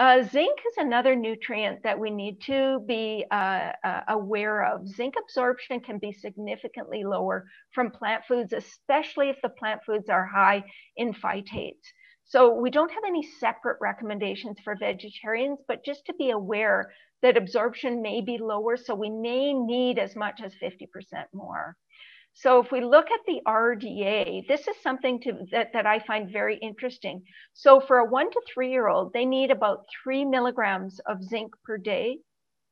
Zinc is another nutrient that we need to be aware of. Zinc absorption can be significantly lower from plant foods, especially if the plant foods are high in phytates. So we don't have any separate recommendations for vegetarians, but just to be aware that absorption may be lower, so we may need as much as 50% more. So if we look at the RDA, this is something that I find very interesting. So for a 1 to 3-year-old, they need about 3 milligrams of zinc per day,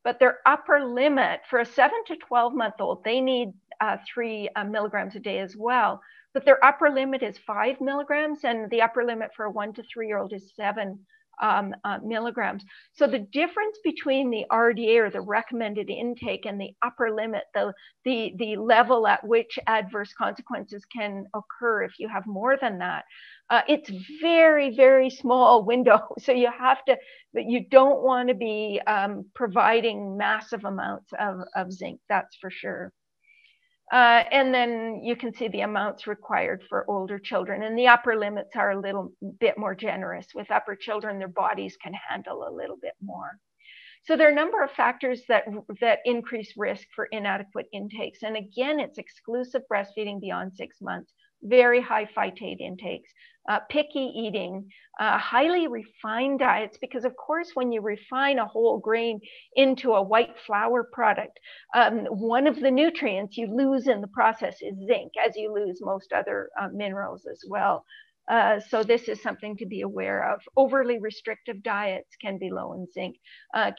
but their upper limit for a 7 to 12-month-old, they need 3 milligrams a day as well. But their upper limit is 5 milligrams, and the upper limit for a 1 to 3-year-old is 7 milligrams. So the difference between the RDA, or the recommended intake, and the upper limit, the level at which adverse consequences can occur if you have more than that, it's very, very small window. So you have to, you don't want to be providing massive amounts of zinc, that's for sure. And then you can see the amounts required for older children, and the upper limits are a little bit more generous. With upper children, their bodies can handle a little bit more. So there are a number of factors that increase risk for inadequate intakes. And again, it's exclusive breastfeeding beyond 6 months, very high phytate intakes, picky eating, highly refined diets, because of course, when you refine a whole grain into a white flour product, one of the nutrients you lose in the process is zinc, as you lose most other minerals as well. So this is something to be aware of. Overly restrictive diets can be low in zinc.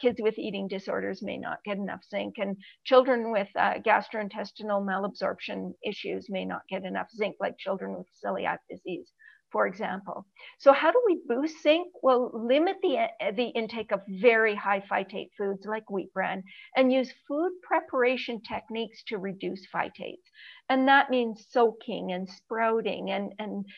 Kids with eating disorders may not get enough zinc, and children with gastrointestinal malabsorption issues may not get enough zinc, like children with celiac disease, for example. So how do we boost zinc? Well, limit the intake of very high phytate foods like wheat bran, and use food preparation techniques to reduce phytates. And that means soaking and sprouting and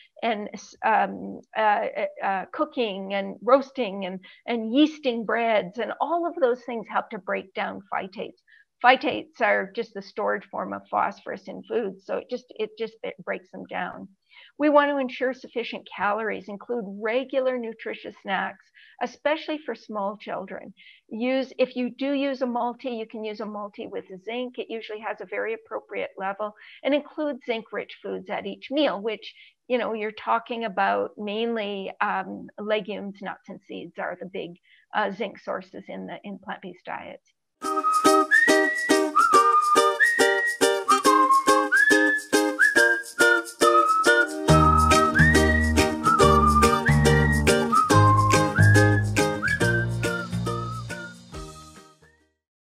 cooking and roasting and yeasting breads, and all of those things help to break down phytates. Phytates are just the stored form of phosphorus in foods, so it breaks them down. We want to ensure sufficient calories, include regular nutritious snacks, especially for small children. If you do use a multi, you can use a multi with zinc. It usually has a very appropriate level and includes zinc-rich foods at each meal, which, you know, you're talking about mainly legumes, nuts, and seeds are the big zinc sources in plant-based diets.